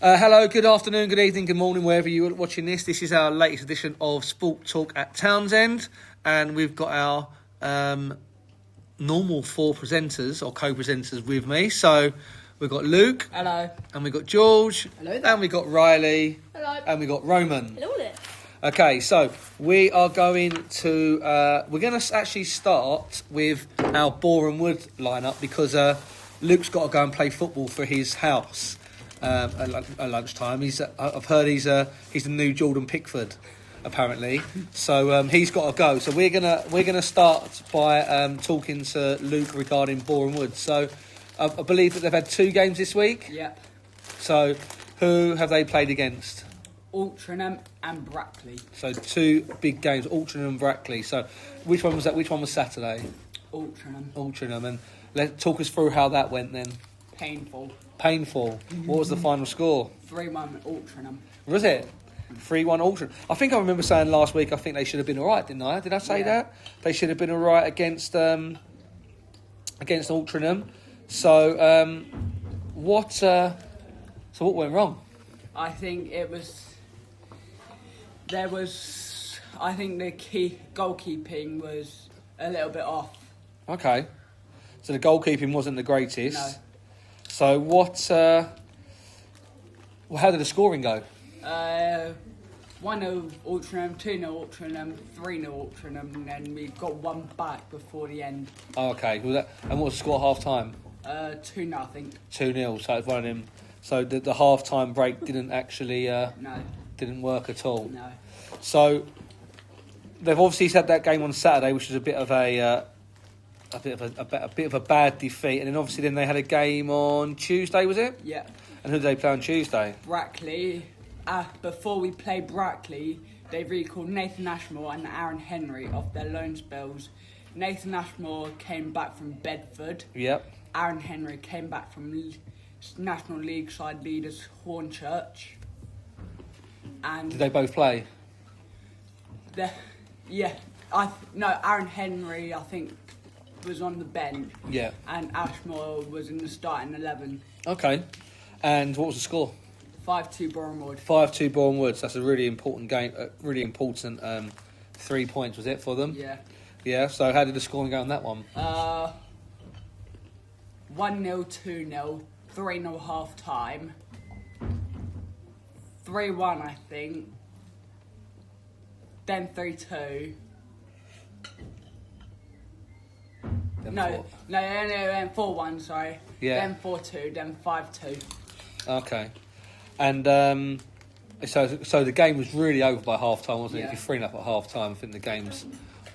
Hello, good afternoon, good evening, good morning, wherever you're watching this. This is our latest edition of Sport Talk at Townsend, and we've got our normal four presenters or co-presenters with me. So we've got Luke. Hello. And we've got George. Hello there. And we've got Riley. Hello. And we've got Roman. Hello there. Okay, so we are going to we're going to actually start with our Boreham Wood lineup because Luke's got to go and play football for his house at lunchtime. I've heard he's the new Jordan Pickford, apparently. So he's got to go. So we're gonna start by talking to Luke regarding Boreham Wood. So I believe that they've had 2 games this week. Yep. So who have they played against? Altrincham and Brackley. So 2 big games, Altrincham and Brackley. So which one was that? Which one was Saturday? Altrincham. And talk us through how that went then. Painful. What was the final score? 3-1 Altrincham. Was it? 3-1 Altrincham. I think I remember saying last week I think they should have been all right, didn't I? Did I say that? They should have been all right against Altrincham. So what went wrong? I think I think the key goalkeeping was a little bit off. Okay. So the goalkeeping wasn't the greatest. No. So how did the scoring go? 1-0 Altrincham, 2-0 Altrincham, 3-0 Altrincham, and then we got one back before the end. Oh, okay. And what was the score at half time? 2-0, I think. 2-0. So it's one of them. So the half time break didn't actually No. didn't work at all. No. So they've obviously had that game on Saturday, which was a bit of a bad defeat, and then obviously they had a game on Tuesday, was it? Yeah. And who did they play on Tuesday? Brackley. Before we played Brackley, they recalled Nathan Ashmore and Aaron Henry off their loan spells. Nathan Ashmore came back from Bedford. Yep. Aaron Henry came back from National League side leaders Hornchurch. And Did they both play? Aaron Henry I think was on the bench. Yeah. And Ashmore was in the starting 11. Okay. And what was the score? 5-2 Boreham Wood. 5-2 Boreham Wood. So that's a really important game. Really important 3 points, was it, for them? Yeah. Yeah. So how did the scoring go on that one? 1-0, 2-0, 3-0 half time. 3-1, I think. Then 3-2. No, 4-1, sorry. Yeah. Then 4-2, then 5-2. Okay. And so the game was really over by half time, wasn't it? Yeah. If you're 3-0 at half time, I think the game's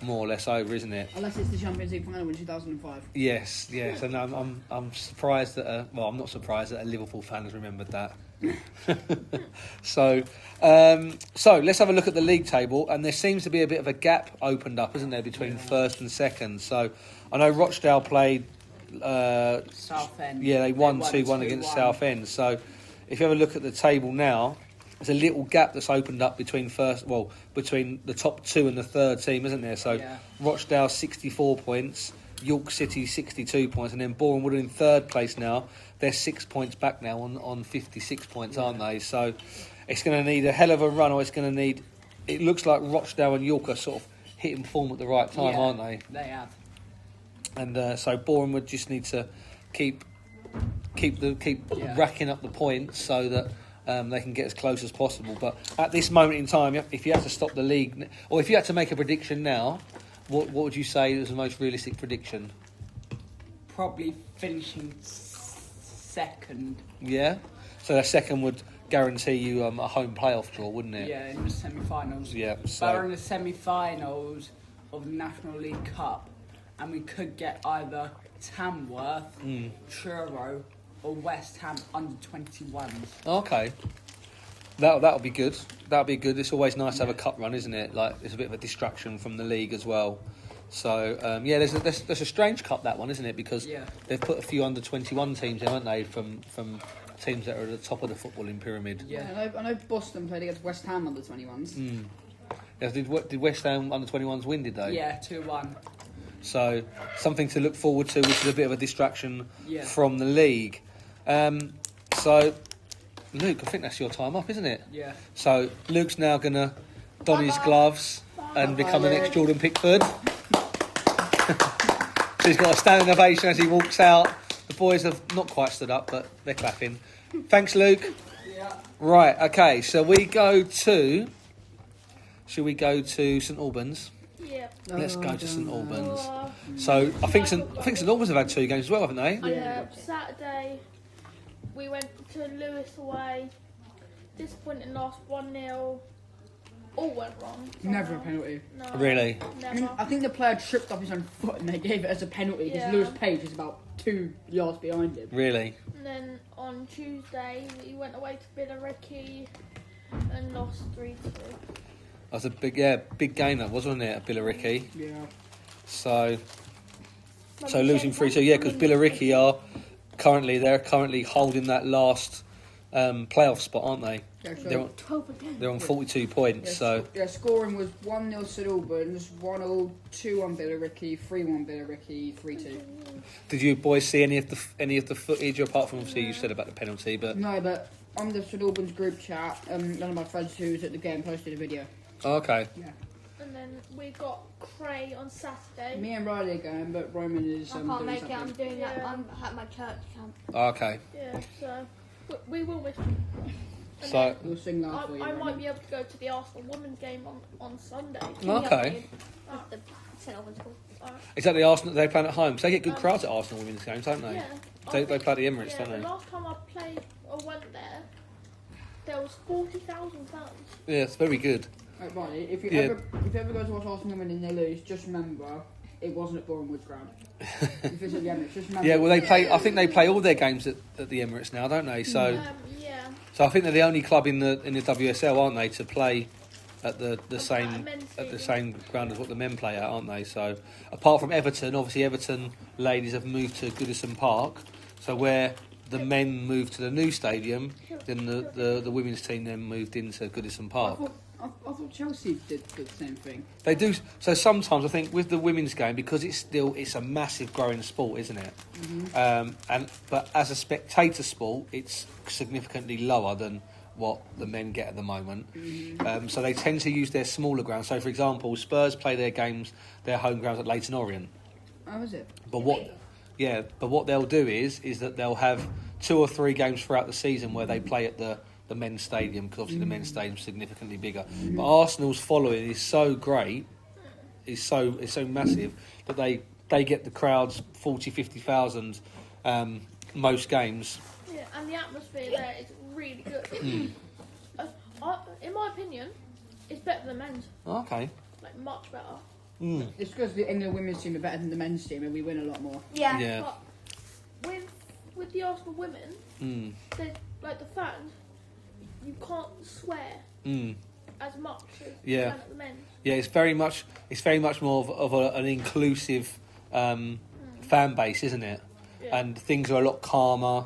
more or less over, isn't it? Unless it's the Champions League final in 2005. Yes. And I'm surprised that I'm not surprised that a Liverpool fan has remembered that. So let's have a look at the league table, and there seems to be a bit of a gap opened up, isn't there, between first and second? So I know Rochdale played Southend. Yeah, they won 2-1 against Southend. So if you have a look at the table now, there's a little gap that's opened up between the top 2 and the third team, isn't there? So Rochdale 64 points, York City 62 points, and then Boreham Wood in third place now. They're 6 points back now on 56 points, aren't they? So it's going to need a hell of a run, or it's going to need. It looks like Rochdale and York are sort of hitting form at the right time, aren't they? They have. And so Boreham Wood just need to keep racking up the points so that they can get as close as possible. But at this moment in time, if you had to stop the league, or if you had to make a prediction now, what would you say was the most realistic prediction? Probably finishing second. Yeah? So that second would guarantee you a home playoff draw, wouldn't it? Yeah, in the semi-finals. Yeah. So But we're in the semi-finals of the National League Cup, and we could get either Tamworth, Truro, or West Ham under 21s. Okay. That'll be good. That'll be good. It's always nice to have a cup run, isn't it? Like, it's a bit of a distraction from the league as well. So there's a strange cup, that one, isn't it? Because they've put a few under 21 teams in, haven't they? From teams that are at the top of the footballing pyramid. Yeah, I know Boston played against West Ham under 21s. Yeah, did West Ham under 21s win? Did they? Yeah, 2-1. So something to look forward to, which is a bit of a distraction from the league. So Luke, I think that's your time up, isn't it? Yeah. So Luke's now going to don his gloves and become the next Jordan Pickford. So he's got a standing ovation as he walks out. The boys have not quite stood up, but they're clapping. Thanks, Luke. Yeah. Right, okay, so we go to... Should we go to St Albans? Yeah. Let's go to St Albans. Oh, So I think St Albans have had 2 games as well, haven't they? Saturday, we went to Lewis away. Disappointing loss 1-0. All went wrong. Never a penalty. No. Really? Never. I think the player tripped up his own foot and they gave it as a penalty because Yeah. Lewis Page is about 2 yards behind him. Really? And then on Tuesday, we went away to Billericay and lost 3-2. That was a big game that was, wasn't it, at Billericay? Yeah. So losing 3-2, yeah, because Billericay are currently holding that last playoff spot, aren't they? Yeah, They're on 42 points. Scoring was 1-0 St Albans, 1-0, 2-1 Billericay, 3-1 Billericay, 3-2. Did you boys see any of the footage apart from obviously you said about the penalty? But No, but on the St Albans group chat, one of my friends who was at the game posted a video. okay. Yeah. And then we got Cray on Saturday. Me and Riley are going, but Roman is I can't doing make it. something. I'm doing that. Yeah. I'm at my church camp. Okay. Yeah, so we will miss. And So We'll sing that for you. I might Roman. be able to go to the Arsenal women's game on Sunday. okay. At the St Albans School. Is that the Arsenal they play at home? So they get good crowds at Arsenal women's games, don't they? Yeah. They play at the Emirates, Yeah, don't the they? last time I played or went there was 40,000 fans. Yeah, it's very good. Right, Riley, if you Yeah. ever go to watch Arsenal win and they lose, just remember it wasn't at Boreham Woods ground. If it's at the Emirates, just remember. Yeah, well they play. I think they play all their games at the Emirates now, don't they? So Yeah. I think they're the only club in the WSL, aren't they, to play at the same men's at the stadium. same ground as what the men play at, aren't they? So apart from Everton, obviously Everton ladies have moved to Goodison Park. So where the men moved to the new stadium, then the women's team then moved into Goodison Park. I thought Chelsea did the same thing. They do. So sometimes I think with the women's game, because it's a massive growing sport, isn't it? But as a spectator sport, it's significantly lower than what the men get at the moment. So they tend to use their smaller grounds. So for example, Spurs play their home grounds at Leyton Orient. Oh, is it? But what they'll do is that they'll have 2 or 3 games throughout the season where they play at the men's stadium, because obviously the men's stadium's significantly bigger. But Arsenal's following is so great, is so massive that they get the crowds 40, 50,000 most games. Yeah, and the atmosphere there is really good. In my opinion, it's better than men's. Okay. Like much better. It's because the England women's team are better than the men's team and we win a lot more. Yeah. Yeah. But with the Arsenal women, they like the fans. You can't swear as much as you can at the men's. Yeah, it's very much more of an inclusive fan base, isn't it? Yeah. And things are a lot calmer.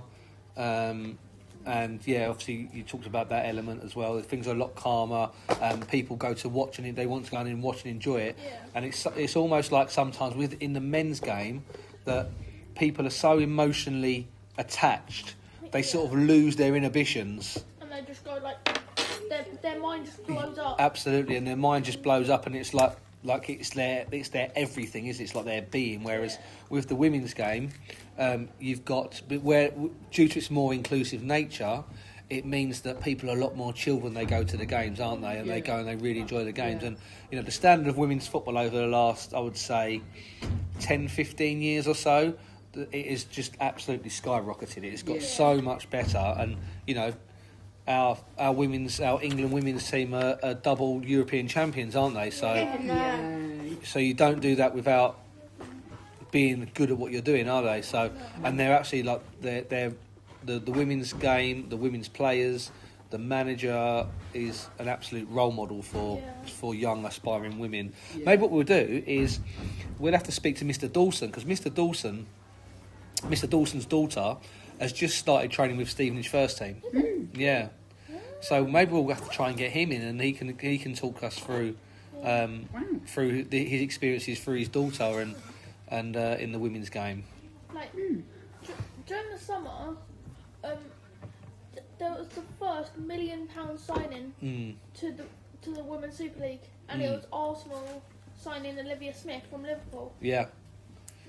And yeah, obviously you talked about that element as well. Things are a lot calmer. People go to watch and they want to go in and watch and enjoy it. Yeah. And it's almost like sometimes within the men's game that people are so emotionally attached, they sort of lose their inhibitions. And they just go like their mind just blows up. Absolutely, and their mind just blows up, and it's like it's their everything, is it? It's like their being. Whereas with the women's game, you've got where due to its more inclusive nature, it means that people are a lot more chilled when they go to the games, aren't they? And they go and they really enjoy the games. And the standard of women's football over the last, I would say, 10, 15 years or so, it is just absolutely skyrocketed. It's got so much better, and our England women's team are double European champions, aren't they? So you don't do that without being good at what you're doing, are they? So and they're actually like they're the women's game, the women's players, the manager is an absolute role model for young aspiring women. Maybe what we'll do is we'll have to speak to Mr. Dawson, because Mr. Dawson's daughter has just started training with Stevenage first team. Yeah. So maybe we'll have to try and get him in, and he can talk us through through his experiences through his daughter and in the women's game. Like during the summer, there was the first £1 million signing to the Women's Super League, and it was Arsenal signing Olivia Smith from Liverpool. Yeah.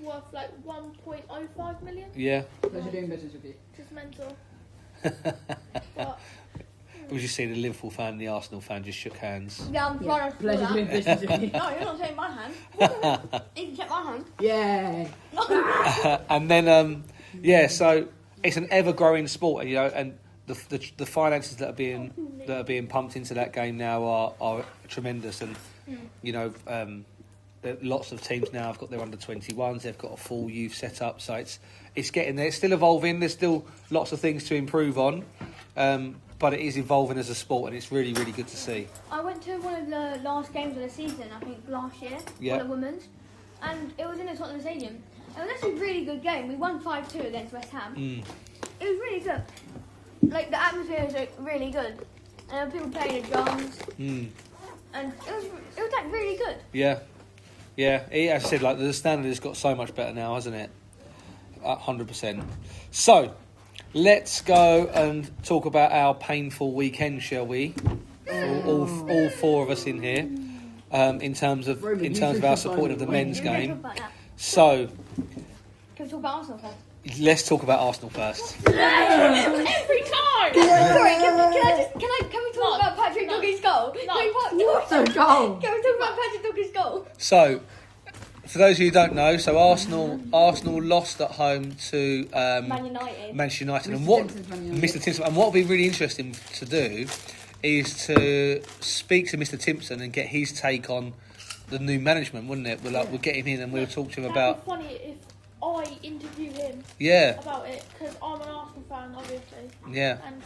Worth like 1.05 million. Yeah. Pleasure doing business with you. Just mental. But We just see the Liverpool fan and the Arsenal fan just shook hands. Yeah, I'm trying to Pleasure doing business with you. No, you're not taking my hand. You can take my hand. Yeah. And then, so it's an ever-growing sport, and the finances that are being pumped into that game now are tremendous, and lots of teams now have got their under-21s. They've got a full youth set up, so it's getting there. It's still evolving. There's still lots of things to improve on, but it is evolving as a sport, and it's really, really good to see. I went to one of the last games of the season, I think last year, Yeah. for the women's, and it was in the Tottenham Stadium. It was actually a really good game. We won 5-2 against West Ham. It was really good. Like, the atmosphere was really good. And people playing the drums. And it was like really good. Yeah. As I said, like the standard has got so much better now, hasn't it? 100%. So, let's go and talk about our painful weekend, shall we? All four of us in here, in terms of our support of the men's Can we talk game. about that? So, Can we talk about Arsenal first? let's talk about Arsenal first. every time. Sorry, can we talk about Patrick Doggie's goal? No. What a goal! Can we talk about Patrick Doggie's goal? So, for those of you who don't know, Arsenal lost at home to Man United. Manchester United, and Mr. what Timpson's Man United. Mr. Timpson, and what would be really interesting to do is to speak to Mr. Timpson and get his take on the new management, wouldn't it? We'll get him in and we'll talk to him about. That'd be funny if I interview him about it, because I'm an Arsenal fan, obviously. Yeah, And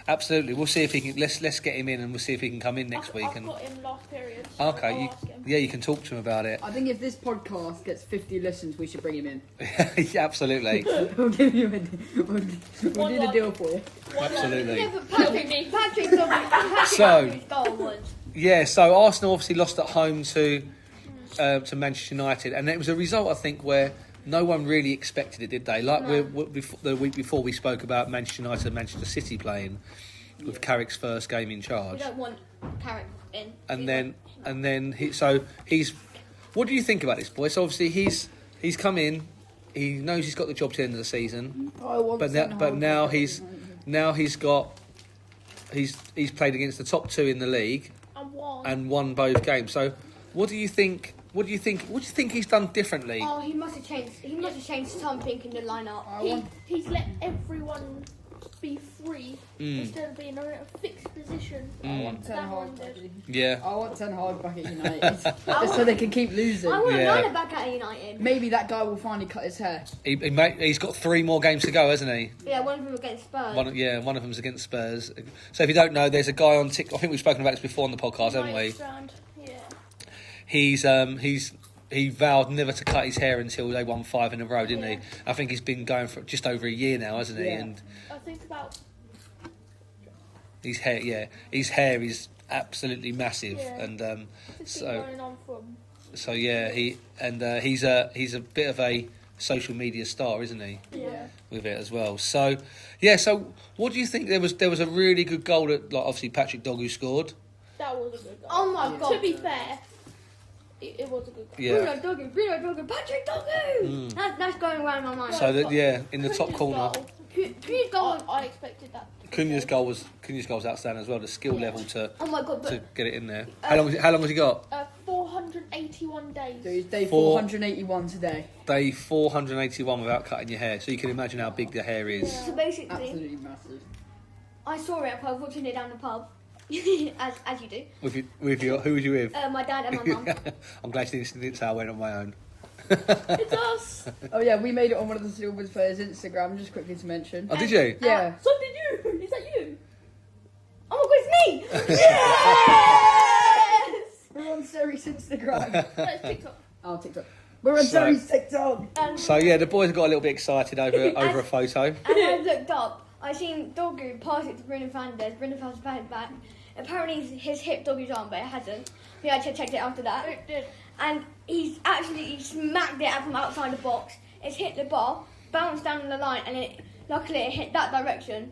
absolutely. We'll see if he can. Let's get him in and we'll see if he can come in next week. I've And got him last period. So okay, I'll ask him. you can talk to him about it. I think if this podcast gets 50 listens, we should bring him in. Yeah, absolutely, We'll give you we'll do the deal for you. absolutely. Yeah, but Patrick Doggie's goal was. Yeah, so Arsenal obviously lost at home to Manchester United, and it was a result, I think, where no one really expected it, did they? Like the week before, we spoke about Manchester United and Manchester City playing with Carrick's first game in We charge, don't want Carrick in. and then he's. What do you think about this, boy? So obviously he's come in, he knows he's got the job to the end of the season, but now he's played against the top two in the league and won both games. So what do you think? What do you think he's done differently? Oh, he must have changed. He must have changed something in the lineup. He's let everyone be free instead of being in a fixed position. I want Ten That Hag one back. did. Yeah. I want Ten Hag back at United, just so they can keep losing. I want Yeah. a lineup back at United. Maybe that guy will finally cut his hair. He's got 3 more games to go, hasn't he? Yeah, one of them against Spurs. One of them's against Spurs. So if you don't know, there's a guy on TikTok. I think we've spoken about this before on the podcast, haven't we? Yeah. He vowed never to cut his hair until they won 5 in a row, didn't Yeah. he? I think he's been going for just over a year now, hasn't he? Yeah. And I think about his hair is absolutely massive, Yeah. and it's been going on from. he's a bit of a social media star, isn't he? Yeah. With it as well. So what do you think? There was a really good goal that, like, obviously Patrick Dogu scored. That was a good goal. Oh my god. To be fair, it was a good goal. Yeah. Bruno Doggy, Patrick Doggy! That's going around my mind. So in the top Cunha's corner, goal, Who's going? I expected that. Cunha's goal was outstanding as well. The skill level to Oh my god, to but get it in there. How long has he got? 481 days. So he's day 4 481 today. Day 481 without cutting your hair. So you can imagine how big the hair is. so basically, Absolutely massive. I saw it. I was watching it down the pub, as you do. With your who was you with? My dad and my mum. I'm glad you didn't say I went on my own. It's us. Oh yeah, we made it on one of the Silvers players' Instagram, just quickly to mention. Oh, did you? Yeah. So did you? Is that you? Oh my god, it's me! Yes! We're on Surrey's Instagram. That's TikTok. Oh, TikTok. We're on So- Surrey's TikTok. So yeah, the boys got a little bit excited over a photo. And I looked up. I seen Dogu pass it to Bruno Fernandes. Bruno Fernandes passed it back. Apparently he's hit Dogu's arm, but it hasn't. We actually checked it after that. It did. And he smacked it from outside the box. It's hit the bar, bounced down the line, and luckily it hit that direction.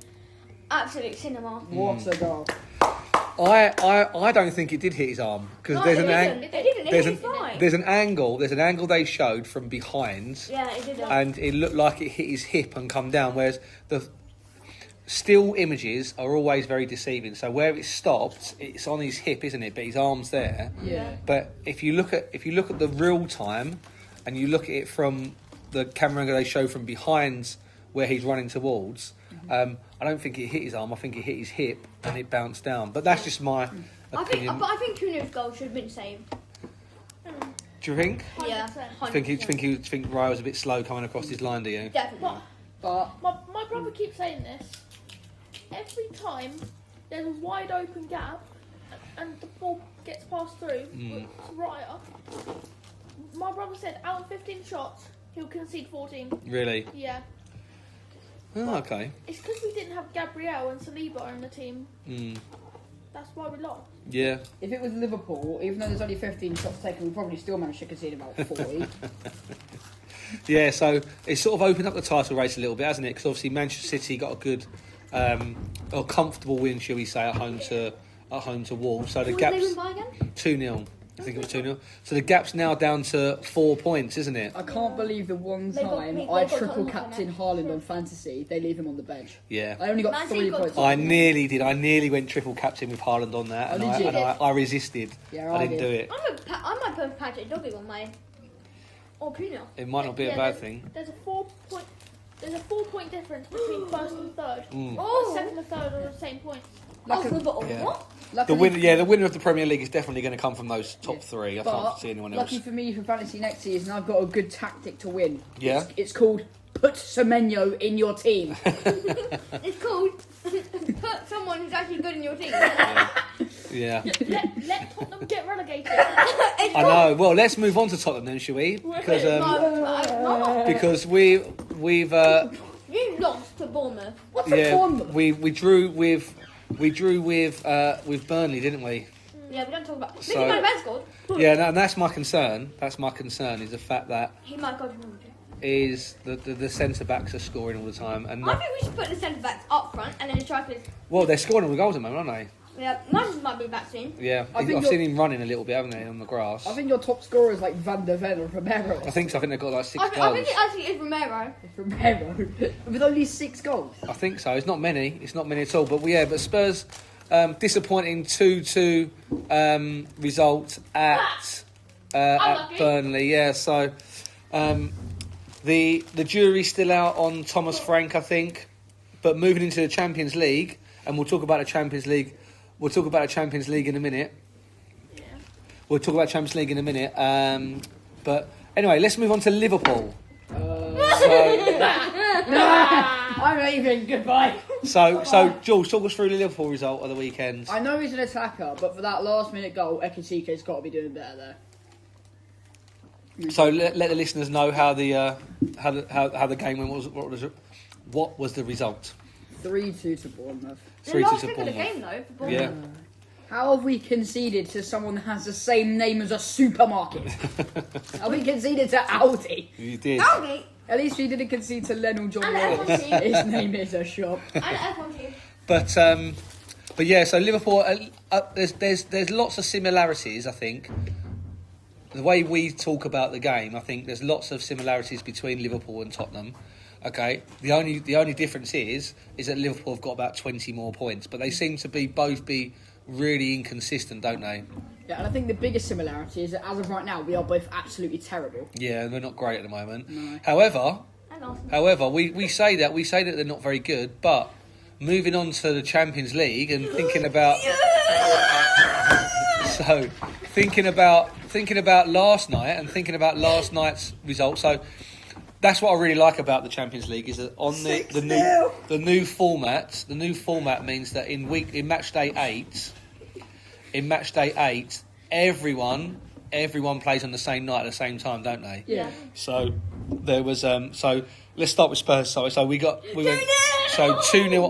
Absolute cinema. What a goal. I don't think it did hit his arm because No, there's it an didn't. It didn't. It there's hit an fine. there's an angle they showed from behind, Yeah, it did. and it looked like it hit his hip and come down. Whereas the still images are always very deceiving. So where it stopped, it's on his hip, isn't it? But his arm's there. Yeah. But if you look at the real time, and you look at it from the camera angle they show from behind where he's running towards, I don't think it hit his arm. I think it hit his hip and it bounced down. But that's just my opinion. I think Kuno's goal should have been saved. Do you think? Yeah. 100%. Do you think Ryan was a bit slow coming across his line? Do you? Definitely. But My brother keeps saying this. Every time there's a wide open gap and the ball gets passed through to Raya, my brother said out of 15 shots, he'll concede 14. Really? Yeah. Oh, okay. It's because we didn't have Gabriel and Saliba in the team. Mm. That's why we lost. Yeah. if it was Liverpool, even though there's only 15 shots taken, we probably still managed to concede about 40. Yeah, so it's sort of opened up the title race a little bit, hasn't it? Because obviously Manchester City got a good, or comfortable win, shall we say, at home to Wolves. So the What did they gap's win by again? 2-0. I think it was 2-0. So the gap's now down to 4 points, isn't it? I can't believe the one They got time me- I they got triple Tottenham captain Haaland on fantasy, they leave him on the bench. Yeah. I only got Man 3 City got points. I nearly did. I nearly went triple captain with Haaland on that, Oh, and, did you? I resisted. Yeah, I I didn't did. do it. I might put Patrick Doggett on my. Or Kuno. It might not be a Yeah, bad there's- thing. There's a 4-point difference between first and third. Oh. Second and third are the same points. Oh, football. Yeah. What? The Luckily, winner, the winner of the Premier League is definitely going to come from those top three. I but can't see anyone else. lucky for me for fantasy next season, I've got a good tactic to win. Yeah? It's called put Semenyo in your team. It's called put someone who's actually good in your team. Yeah. Let Tottenham get relegated. It's I called- know. Well, let's move on to Tottenham then, shall we? Because No, because we've you lost to Bournemouth. What's the yeah Bournemouth? we drew with Burnley, didn't we? Yeah, we don't talk about. So- Mickey Van Ven scored. Yeah, and that's my concern. That's my concern is the fact that He might go to Norwich. is the centre backs are scoring all the time and I not, think we should put the centre backs up front and then the strikers. well they're scoring all the goals at the moment, aren't Yeah, Manchester might be back soon. they? Yeah, I I've think seen him running a little bit, haven't they, on the grass? I think your top scorer is like Van der Ven or Romero. I think so. I think they've got like 6 I goals. think it actually is Romero. Romero with only 6 goals. I think so. It's not many. It's not many at all. But but Spurs disappointing 2-2 result at Unlucky. Burnley. Yeah. So the jury's still out on Thomas Frank, I think. But moving into the Champions League, and we'll talk about the Champions League. We'll talk about the Champions League in a minute. Yeah. We'll talk about Champions League in a minute. But anyway, let's move on to Liverpool. So. I'm leaving. Goodbye. So, Jules, talk us through the Liverpool result of the weekend. I know he's an attacker, but for that last minute goal, Ekitike's got to be doing better there. So let the listeners know how the game went. What was the result? 3-2 to Bournemouth. The 3-2 last to thing of the Bournemouth. game though. For Bournemouth. Yeah. How have we conceded to someone that has the same name as a supermarket? Have we conceded to Aldi? You did. Aldi At least we didn't concede to Lionel John and Ross. F1 team. His name is a shop. And F1 team. But yeah. So Liverpool, there's lots of similarities. I think the way we talk about the game, I think there's lots of similarities between Liverpool and Tottenham. Okay, the only difference is that Liverpool have got about 20 more points, but they seem to both be really inconsistent, don't they? Yeah, and I think the biggest similarity is that as of right now, we are both absolutely terrible. Yeah, they're not great at the moment. No. And Arsenal. However, we say that they're not very good, but moving on to the Champions League and thinking about thinking about last night and thinking about last night's result. So that's what I really like about the Champions League is that on the new format means that in match day 8 everyone plays on the same night at the same time, don't they? Yeah. So there was so let's start with Spurs. So we went 2-0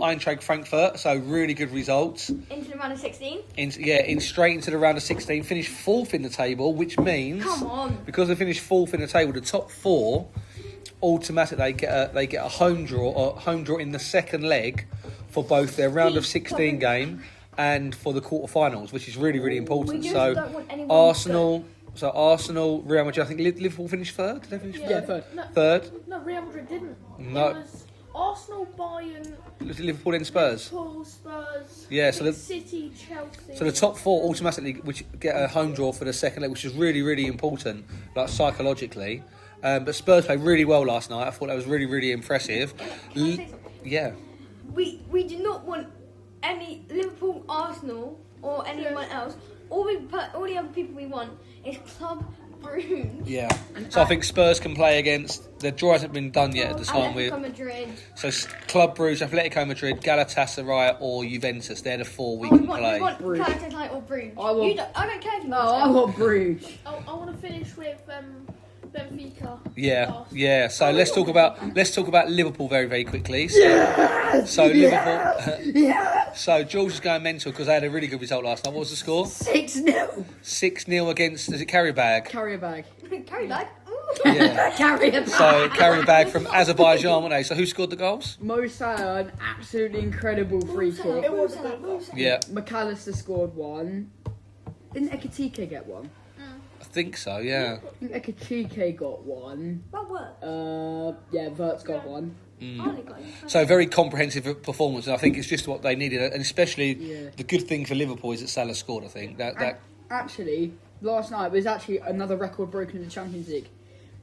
Eintracht Frankfurt. So really good results. Into the round of 16. In straight into the round of 16. Finished 4th in the table, which means Come on. because they finished 4th in the table, the top 4 automatically they get a home draw in the second leg for both their round of 16 game and for the quarterfinals, which is really, really important. We just So don't want anyone Arsenal, Real Madrid. I think Liverpool finished third. Did they finish Yeah, third? third. Third. No, Real Madrid didn't. No. It was Arsenal, Bayern, Liverpool and Spurs. Liverpool, Spurs, Yeah, so the- City, Chelsea. So the top four automatically, which get a home draw for the second leg, which is really, really important, like psychologically. But Spurs played really well last night. I thought that was really, really impressive. Can I say something? Yeah. We do not want any Liverpool, Arsenal, or anyone else. All the other people we want is Club Brugge. Yeah. So I think Spurs can play against. The draw hasn't been done yet at the time. Atletico Madrid. So Club Brugge, Atletico Madrid, Galatasaray, or Juventus. They're the four we Oh, can play. we want Brugge. Galatasaray or Brugge. I want- I don't care if you No, want I want Bruges. I want to finish with Benfica. Yeah, last. yeah. So let's talk about Liverpool very, very quickly. So Liverpool. So George is going mental because they had a really good result last night. What was the score? 6-0. 6-0 against. Is it Caribag? Carry a bag. Carry back. Yeah. Carry a bag. So Caribag from Azerbaijan, weren't they? So who scored the goals? Mo Salah, an absolutely incredible free kick. Yeah, McAllister scored one. Didn't Ekitike get one? I think so. Yeah. I think Ekitike got one. What work? Yeah, Vert's got one. So very comprehensive performance, and I think it's just what they needed. And especially Yeah. the good thing for Liverpool is that Salah scored. I think that Actually, last night was actually another record broken in the Champions League.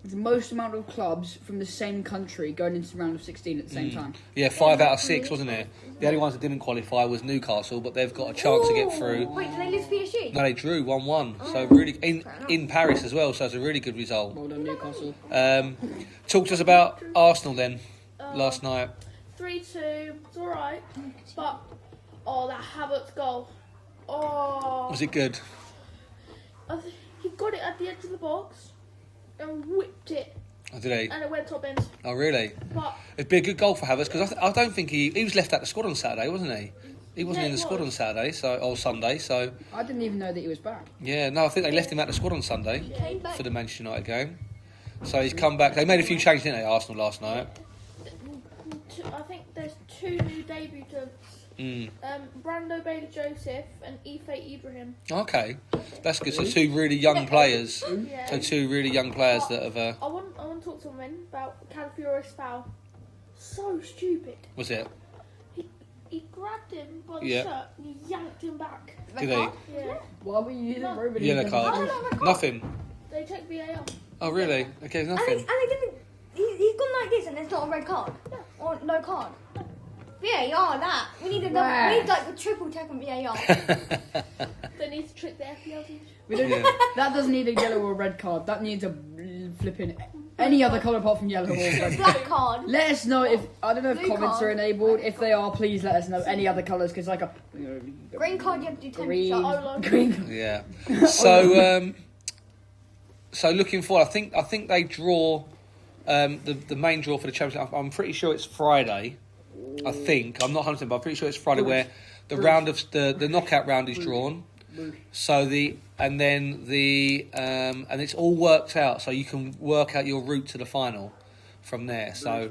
The most amount of clubs from the same country going into the round of 16 at the same time. yeah, 5 out of 6, wasn't it? The only ones that didn't qualify was Newcastle, but they've got a chance to get through. Wait, did they lose PSG? No, they drew 1-1. So really in Paris as well. So it's a really good result. Well done, Newcastle. Talk to us about Arsenal then. Last night. 3-2. It's all right, but that Havertz goal. Oh, Was it good? He got it at the edge of the box and whipped it, Oh, did he? and it went top end. Oh, really? But It'd be a good goal for Havertz because I don't think he was left out the squad on Saturday, wasn't he? He wasn't Yeah, in the he squad was. on Saturday, or Sunday. So I didn't even know that he was back. yeah, no, I think they left him out the squad on Sunday Came back. for the Manchester United game. So he's come back. They made a few changes, didn't they, Arsenal last night? I think there's 2 new debutants. Brando Bailey Joseph and Ife Ibrahim. Okay, that's good. So 2 really young players. Yeah. So 2 really young players that have. I want to talk to him about Calafiori's foul. So stupid. Was it? He grabbed him by the Yeah. shirt and he yanked him back. Did he? Yeah. Why were you using No. Ruben? Yellow card. Nothing. They checked VAR. Oh really? Okay, And nothing. they didn't. He's gone like this, and it's not a red card or no card. VAR, that we need we need like the triple check on VAR. They need to trick the FPL team. We don't, That doesn't need a yellow or red card. That needs a flipping any other colour apart from yellow or red. Black card. Let us know if I don't know if Blue comments card. are enabled. If they are, please let us know any other colours because like a Green card, you have to do 10 green, shots. green. Yeah. So so looking forward, I think they draw the main draw for the Champions League. I'm pretty sure it's Friday. I think I'm not 100%, but I'm pretty sure it's Friday where the round of the knockout round is drawn. So and it's all worked out, so you can work out your route to the final from there. So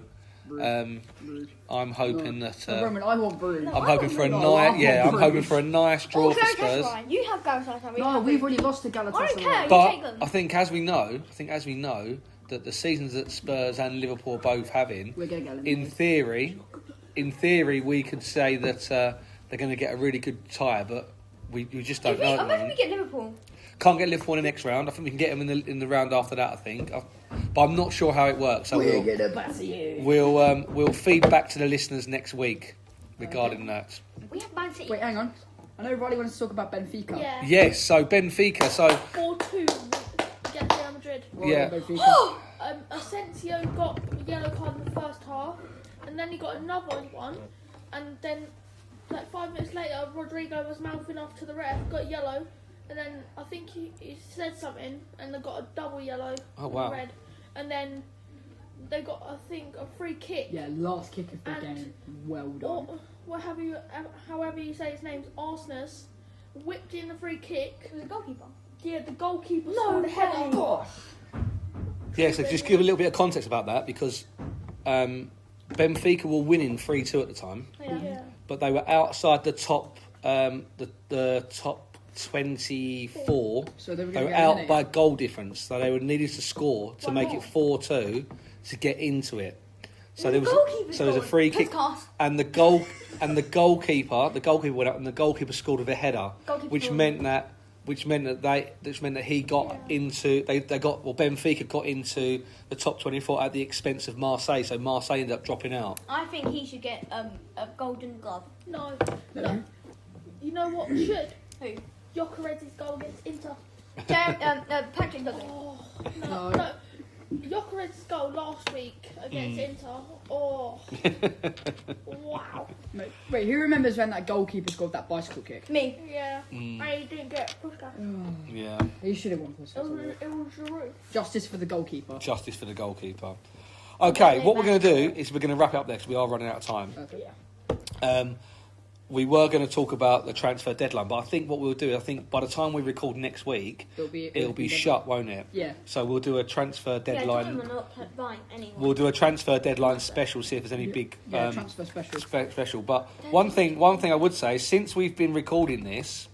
I'm hoping that Roman, I want Bruges. I'm hoping for a No, I nice want I'm Bruges. hoping for a nice draw Oh, for Spurs. Galatasaray. You have Galatasaray. No, we've already lost to I don't Galatasaray. care. You But take them. I think as we know that the seasons that Spurs and Liverpool are both having, We're gonna get in theory, we could say that they're going to get a really good tie, but we just don't know. At the Imagine we moment. get Liverpool. Can't get Liverpool in the next round. I think we can get them in the round after that. I think, but I'm not sure how it works. So gonna batter you. we'll feed back to the listeners next week regarding that. We have Man City. Wait, hang on. I know Riley wants to talk about Benfica. Yeah. Yes. So Benfica. So 4-2 against Real Madrid. Riley, Yeah. Benfica. Oh! Asensio got a yellow card in the first half, and then he got another one, and then like 5 minutes later, Rodrigo was mouthing off to the ref, got yellow, and then I think he said something, and they got a double yellow, Oh, wow. red, and then they got I think a free kick. Yeah, last kick of the And- game. Well done. Or however you say his name's Arsenal's whipped in the free kick. It was a goalkeeper. Yeah, the goalkeeper No scored a header. way. yeah. So just give a little bit of context about that because Benfica were winning 3-2 at the time. Yeah. but they were outside the top the top 24. So they were, They were out by goal difference, so they would needed to score to make it 4-2 to get into it. So there was a free kick, and the goalkeeper went up, and the goalkeeper scored with a header, which meant that he got into Benfica got into the top 24 at the expense of Marseille. So Marseille ended up dropping out. I think he should get a golden glove. No. You know what should? Who? Gyökeres's goal against Inter. Patrick Douglas. Oh, no. Gyökeres's goal last week against Inter. Oh. Wow. Wait, who remembers when that goalkeeper scored that bicycle kick? Me. Yeah. I didn't get pushed out. Yeah. He should have won for us. It was Giroud. Justice for the goalkeeper. Justice for the goalkeeper. Okay, what we're going to do is we're going to wrap it up there because we are running out of time. Okay. Yeah. We were going to talk about the transfer deadline, but I think what we'll do, by the time we record next week, it'll be shut, won't it? Yeah. So we'll do a transfer deadline. Yeah, not buying anyone. We'll do a transfer deadline special, see if there's any big transfer special. special. But one thing I would say, since we've been recording this,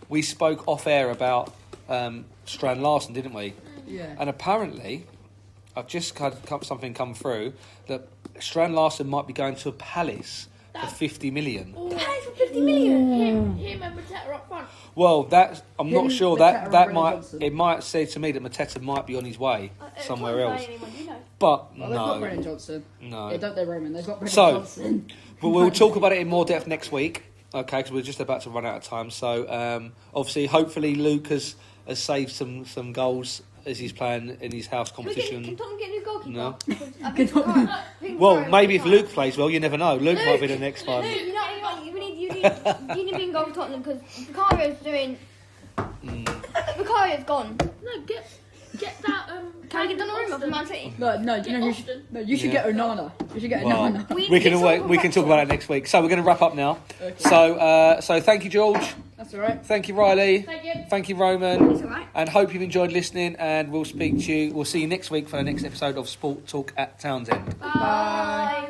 we spoke off air about Strand Larsen, didn't we? Yeah. And apparently, I've just had something come through that Strand Larsen might be going to a Palace for 50 million. Palace for 50 million. Him and Mateta up front. Well, I'm not sure Mateta that and might Johnson. it might say to me that Mateta might be on his way somewhere else. Anyone, you know. But Well, they've got Brennan no, Johnson. no. Yeah, don't they, Roman? They've got Brennan So- Johnson. But we'll talk about it in more depth next week, okay? Because we're just about to run out of time. So obviously, hopefully, Luke has saved some goals as he's playing in his house competition. Can Tottenham get a new goalkeeper? No. I think Vicario- Well, maybe if Vicario- Luke plays well, you never know. Luke might be the next one. Luke, you need to be in goal for Tottenham because Vicario's doing. Vicario's gone. No, get that. Can we get Donnarumma from Man City? No, do you know who Austin. you should get Onana. You should get Well, Onana. we can talk about it next week. So we're going to wrap up now. Okay. So thank you, George. That's all right. Thank you, Riley. Thank you. Thank you, Roman. It's alright. And hope you've enjoyed listening. And we'll see you next week for the next episode of Sport Talk at Townsend. Bye.